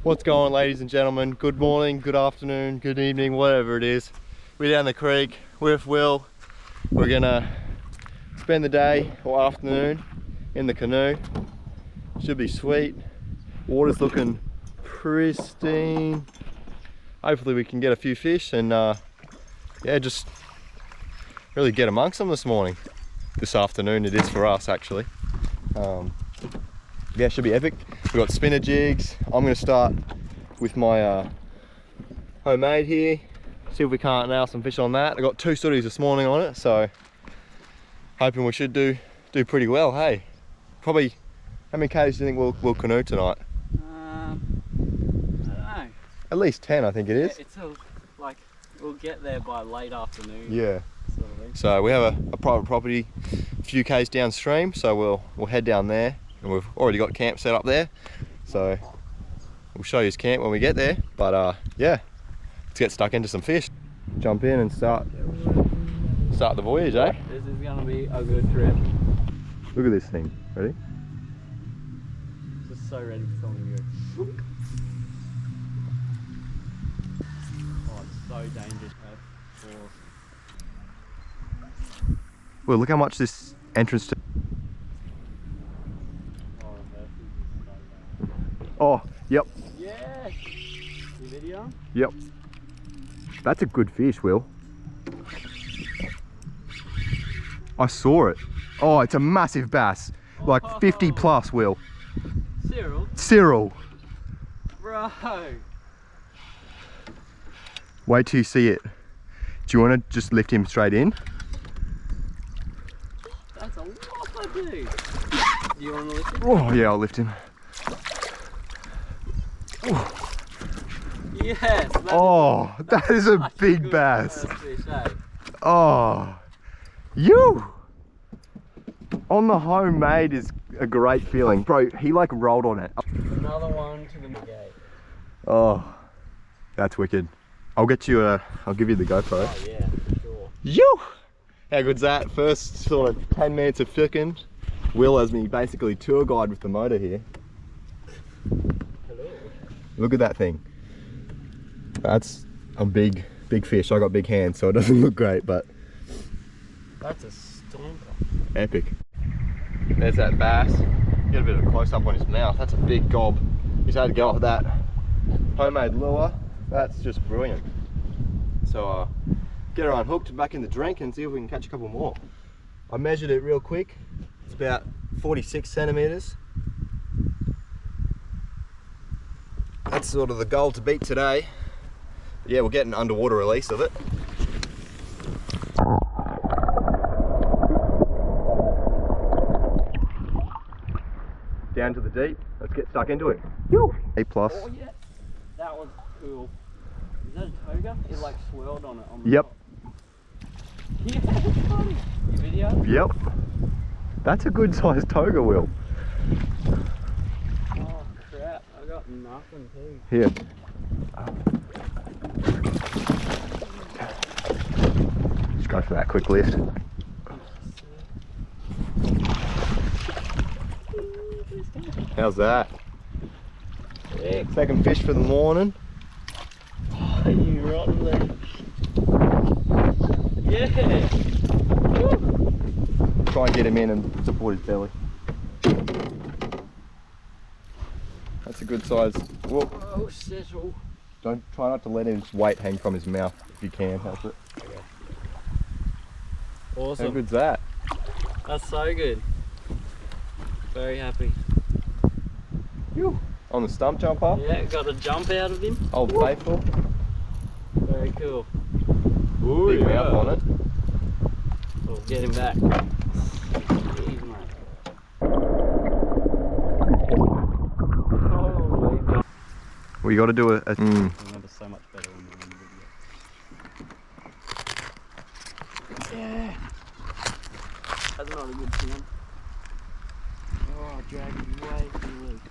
What's going on, ladies and gentlemen? Good morning, good afternoon, good evening, whatever it is. We're down the creek with Will. We're gonna spend the day or afternoon in the canoe. Should be sweet. Water's looking pristine. Hopefully we can get a few fish and yeah, just really get amongst them this morning. This afternoon it is for us actually. Yeah, should be epic. We've got spinner jigs. I'm gonna start with my homemade here. See if we can't nail some fish on that. I got 2 sooties this morning on it, so hoping we should do pretty well. Hey, probably. How many k's do you think we'll canoe tonight? I don't know. At least 10, I think it is. Yeah, it's like we'll get there by late afternoon. Yeah. Sort of thing. So we have a private property a few k's downstream, so we'll head down there, and we've already got camp set up there. So we'll show you his camp when we get there. But yeah, let's get stuck into some fish. Jump in and start the voyage, eh? This is gonna be a good trip. Look at this thing. Ready? Just so ready for something good. Oh, it's so dangerous. Well, look how much this entrance to. Oh, yep. Yeah. You video? Yep. That's a good fish, Will. I saw it. Oh, it's a massive bass. Like 50 plus, Will. Cyril. Bro. Wait till you see it. Do you want to just lift him straight in? That's a whopper, dude. Do you want to lift him? Oh, yeah, I'll lift him. Yes. That is a big bass. Fish, eh? Oh, you on the homemade is a great feeling, bro. He like rolled on it. Another one to the gate. Oh, that's wicked. I'll get you I'll give you the GoPro. Oh yeah, sure. You. How good's that? First sort of 10 minutes of flicking. Will has me basically tour guide with the motor here. Hello. Look at that thing. That's a big fish. I got big hands, so it doesn't look great, but That's a stomper. epic. There's that bass. Get a bit of a close up on his mouth. That's a big gob. He's had to go off that homemade lure. That's just brilliant. So get her unhooked, back in the drink, and see if we can catch a couple more. I measured it real quick. It's about 46 centimeters. That's sort of the goal to beat today. Yeah, we'll get an underwater release of it. Down to the deep. Let's get stuck into it. A plus. Oh yeah, that was cool. Is that a toga? It like swirled on it. On the Yep. top. Yeah, that's funny. You video? Yep. That's a good sized toga, Will. Oh crap, I got nothing too. Here. Just go for that quick lift. How's that? Yeah. Second fish for the morning. Oh, you rotten leg. Yeah. Try and get him in and support his belly. That's a good size. Whoa. Oh, settle. Try not to let his weight hang from his mouth if you can. Help it. Okay. How Awesome. good's that? That's so good. Very happy. Phew. On the stump jumper. Yeah, got a jump out of him. Old faithful. Very cool. Ooh, big mouth on it. We'll get him back. Jeez, mate. Holy God. Well, you got to do a. I remember so much better when we were in the video. Yeah. That's not a good sound. Oh, dragging way too loose.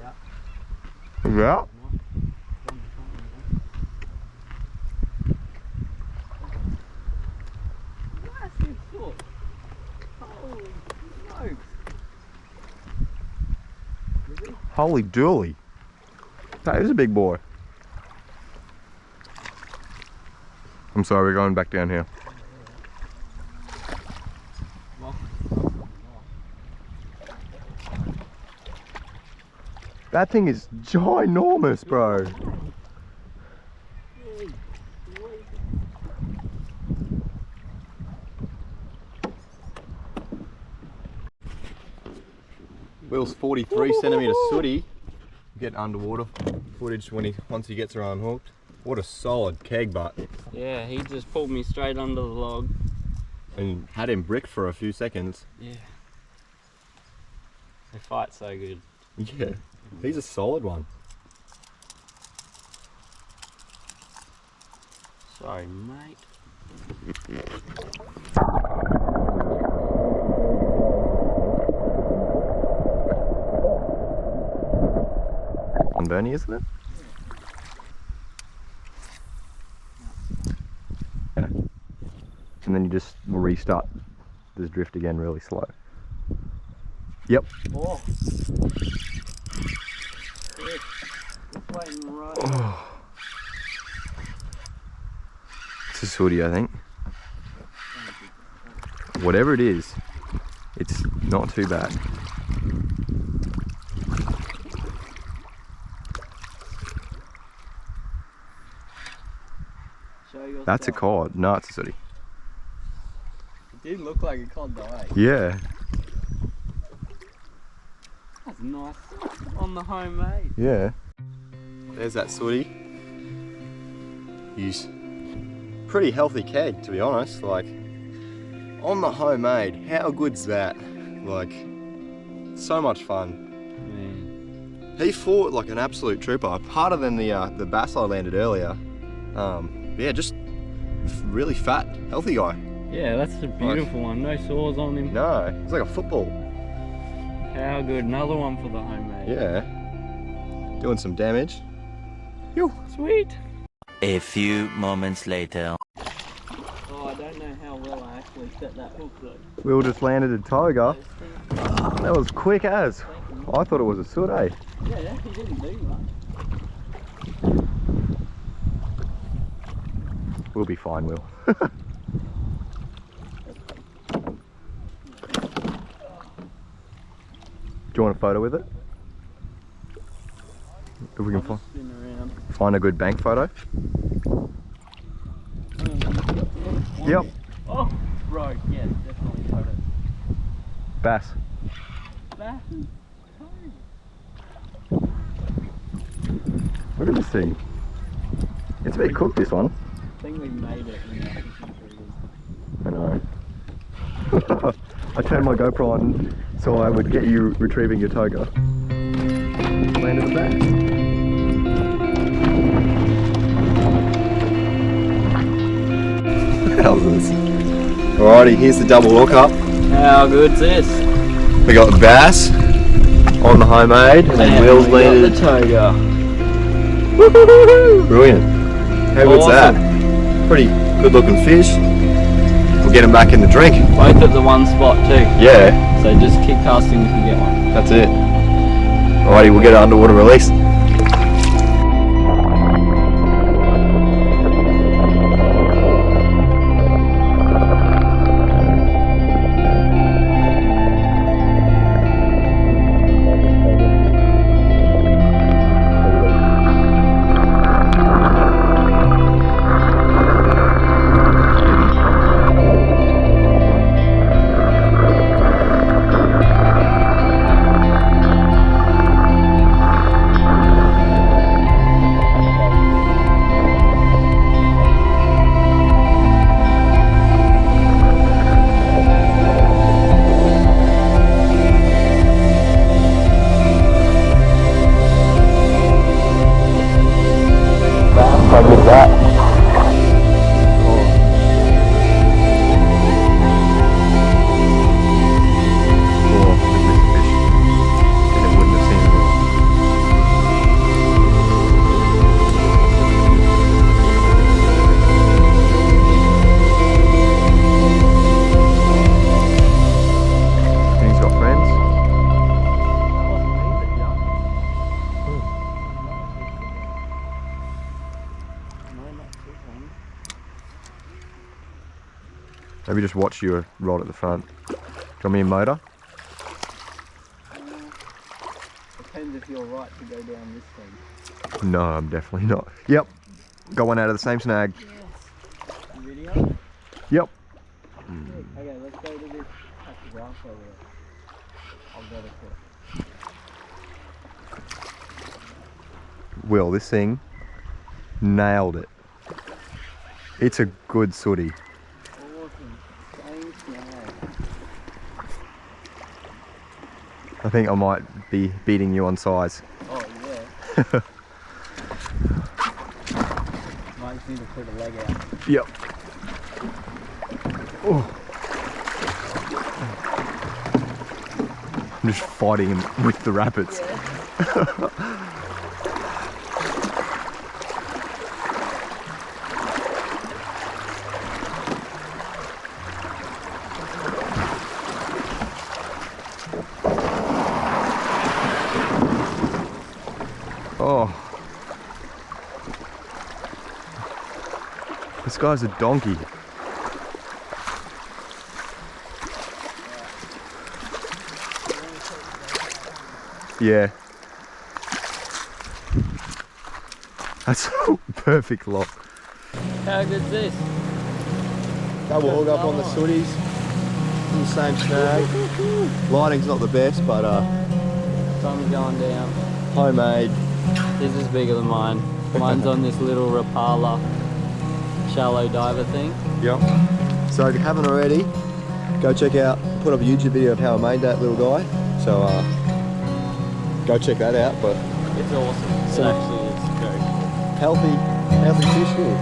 Yeah. Yeah. Massive foot. Holy smokes. Holy dooly. That is a big boy. I'm sorry, we're going back down here. That thing is ginormous, bro. Will's 43 centimetre sooty. Get underwater footage once he gets her unhooked. What a solid keg butt. Yeah, he just pulled me straight under the log. And had him bricked for a few seconds. Yeah. They fight so good. Yeah, he's a solid one. Sorry, mate. On Bernie, isn't it? Yeah. And then you just restart this drift again really slow. Yep. Oh. Shit. It's waiting right. Oh. It's a sooty, I think. Whatever it is, it's not too bad. That's a cod. No, it's a sooty. It did look like a cod though, eh? Yeah. That's nice. On the homemade. Yeah. There's that sooty. He's pretty healthy keg, to be honest. Like, on the homemade, how good's that? Like, so much fun. Man. He fought like an absolute trooper. Harder than the bass I landed earlier. Yeah, just really fat, healthy guy. Yeah, that's a beautiful one. No sores on him. No, he's like a football. How good. Another one for the homemade. Yeah. Doing some damage. Phew. Sweet. A few moments later. Oh, I don't know how well I actually set that hook though. Will just landed a toga. That was quick as. I thought it was a soot, eh? Yeah, he didn't do much. We'll be fine, Will. Do you want a photo with it? If we can find a good bank photo. Yep. Oh, right, yes, definitely photo. Bass. Bass is Look at this thing. It's a bit cooked, this one. I think we made it in that fishing. I know. I turned my GoPro on so I would get you retrieving your toga. Landed a bass. How's this? Alrighty, here's the double hookup. How good's this? We got the bass on the homemade, and then Will's we got landed. the toga. Brilliant. How good's Awesome. that? Pretty good looking fish. We'll get him back in the drink. Both at the one spot too. Yeah, So just keep casting if you get one. that's it. Alrighty, we'll get an underwater release. Maybe just watch you rod at the front. Do you want me in motor? Depends if you're right to go down this thing. No, I'm definitely not. Yep. Got one out of the same snag. Yes. Video? Yep. Okay, let's go to this patch of grass over there. I'll go to cliff. Will, this thing nailed it. It's a good sooty. Awesome. Same snag. I think I might be beating you on size. Oh yeah. Might just need to put a leg out. Yep. Oh. I'm just fighting him with the rapids. Oh. This guy's a donkey. Yeah. That's a perfect lock. How good's this? Double hook up on the sooties. In the same snag. Lighting's not the best, but Sun's going down. homemade. This is bigger than mine. Mine's on this little Rapala shallow diver thing. Yep. So if you haven't already, go check out, put up a YouTube video of how I made that little guy. So go check that out. But It's awesome. So- It actually is very cool. healthy fish here.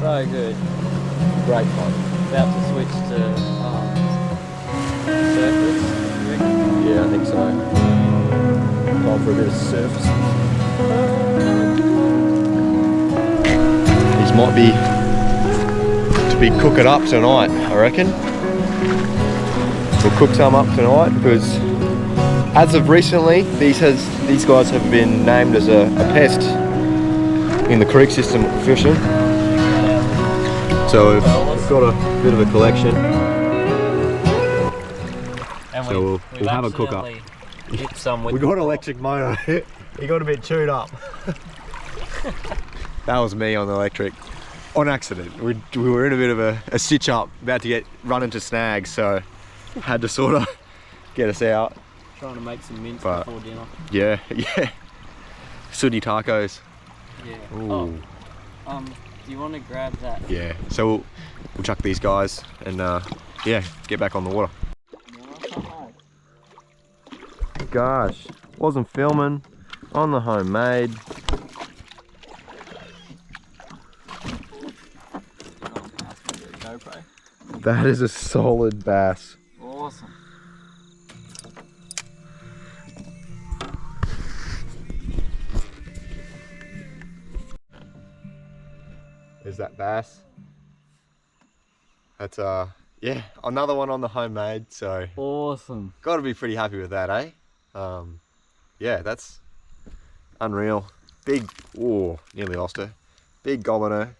So good. Great fun. About to switch to surface, you reckon? Yeah, I think so. Time for a bit of surface. These might be to be cooking up tonight, I reckon. We'll cook some up tonight because as of recently, these guys have been named as a pest in the creek system that we're fishing. So we've got a bit of a collection. And So we'll have a cook up. Hit some with We got electric motor. He got a bit chewed up. That was me on the electric. On accident. We were in a bit of a stitch up, about to run into snags, so had to sort of get us out. trying to make some mince But- before dinner. Yeah, yeah. Sooty tacos. Yeah. Ooh. Oh, do you want to grab that? Yeah. So we'll chuck these guys and yeah, get back on the water. Gosh, wasn't filming on the homemade. GoPro. That is a solid bass. Awesome. There's that bass. That's yeah, another one on the homemade, so Awesome. gotta be pretty happy with that, eh? Yeah, that's unreal. Big, oh, nearly lost her. Big gobbler.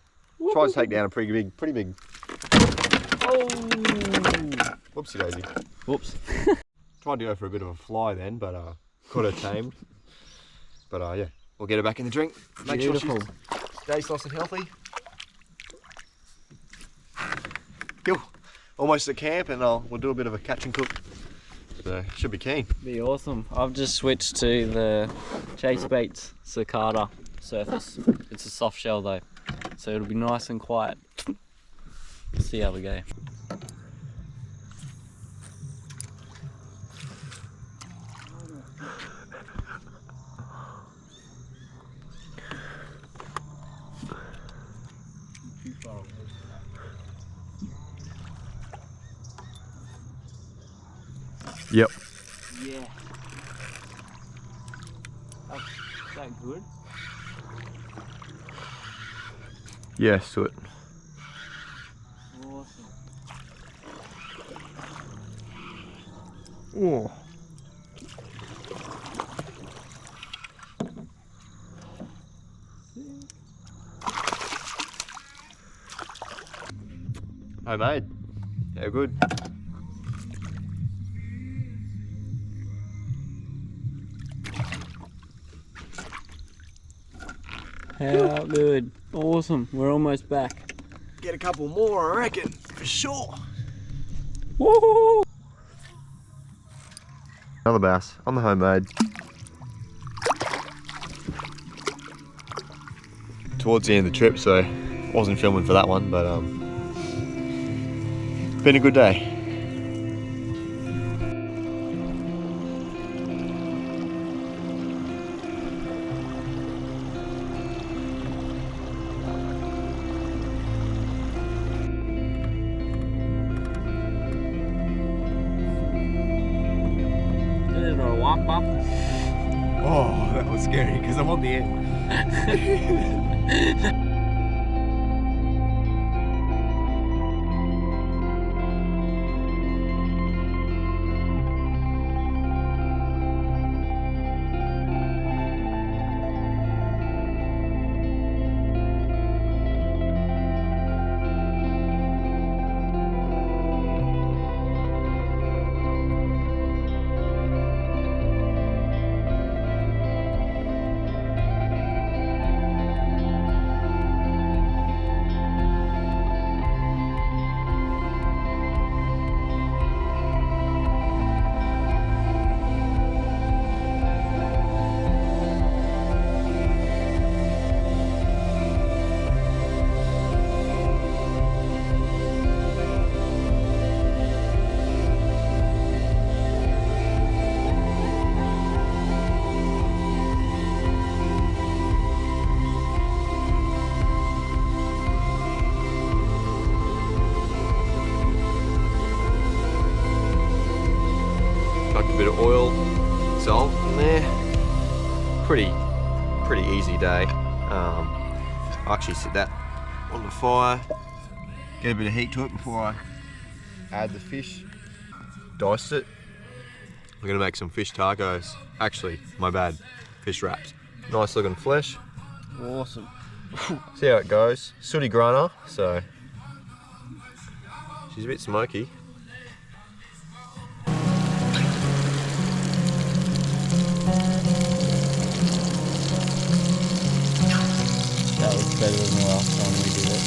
Tries to take down a pretty big. Oh. Whoopsie daisy. Whoops. Tried to go for a bit of a fly then, but got her tamed. But yeah, we'll get her back in the drink. Make Beautiful. sure she stays nice and healthy. Yo, almost at camp, and we'll do a bit of a catch and cook. So should be keen. Be awesome. I've just switched to the Chase Baits Cicada surface. It's a soft shell though, so it'll be nice and quiet. We'll see how we go. Yep. Yeah. That's that good? Yeah, soot. Awesome. Oh. Homemade. How good. How good. Awesome. We're almost back. Get a couple more, I reckon, for sure. Woo! Another bass on the homemade. Towards the end of the trip, so wasn't filming for that one, but been a good day. Oh, that was scary because I'm on the end. Chucked a bit of oil, salt in there. Pretty easy day. I actually set that on the fire, get a bit of heat to it before I add the fish. Diced it. We're gonna make some fish tacos. Actually, my bad, fish wraps. Nice looking flesh. Awesome. See how it goes. Sooty grana, so she's a bit smoky. That was better than the last time we did it.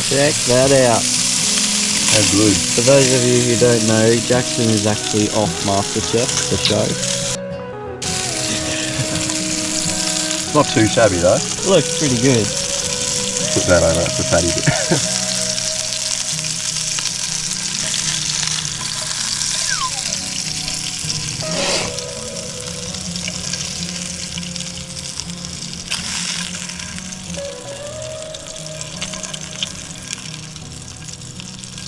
Check that out. How good. For those of you who don't know, Jackson is actually off MasterChef, the show. Not too shabby though. It looks pretty good. Put that over, that's a fatty bit.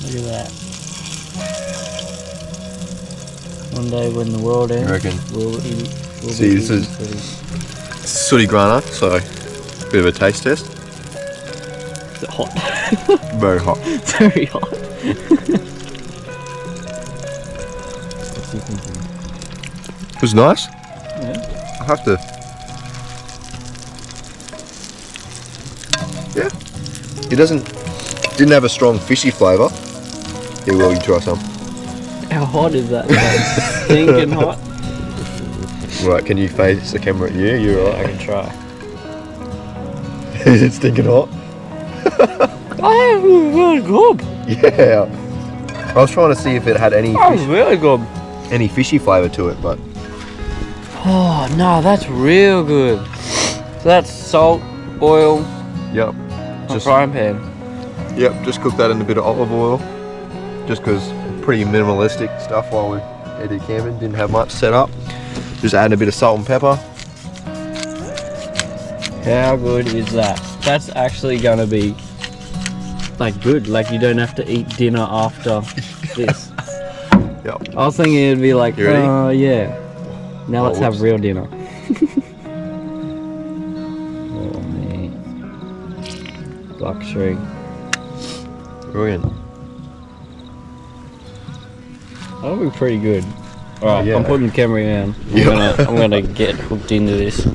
Look at that. One day when the world ends, reckon? we'll eat. We'll See, be this is- eating food. Sooty grana, so a bit of a taste test. Is it hot? Very hot. Very hot. What's he thinking? It was nice. Yeah. I have to. Yeah. It doesn't Didn't have a strong fishy flavour. Here, Will, you try some. How hot is that? Man? Stinking hot. Right, can you face the camera at you? You're I right. can try. Is it stinking hot? Oh, it was really good. Yeah. I was trying to see if it had any That was really good. fishy flavour to it, but Oh no, that's real good. So that's salt, oil, yep. and frying pan. Yep, just cook that in a bit of olive oil. Just because pretty minimalistic stuff while we headed camping. Didn't have much set up. Just adding a bit of salt and pepper. How good is that? That's actually gonna be like good. Like you don't have to eat dinner after this. Yep. I was thinking it'd be like, You ready? yeah. Now let's have whoops. real dinner. Oh man. Luxury. Brilliant. That'll be pretty good. Alright, Yeah. I'm putting the camera down. Yeah. I'm gonna get hooked into this.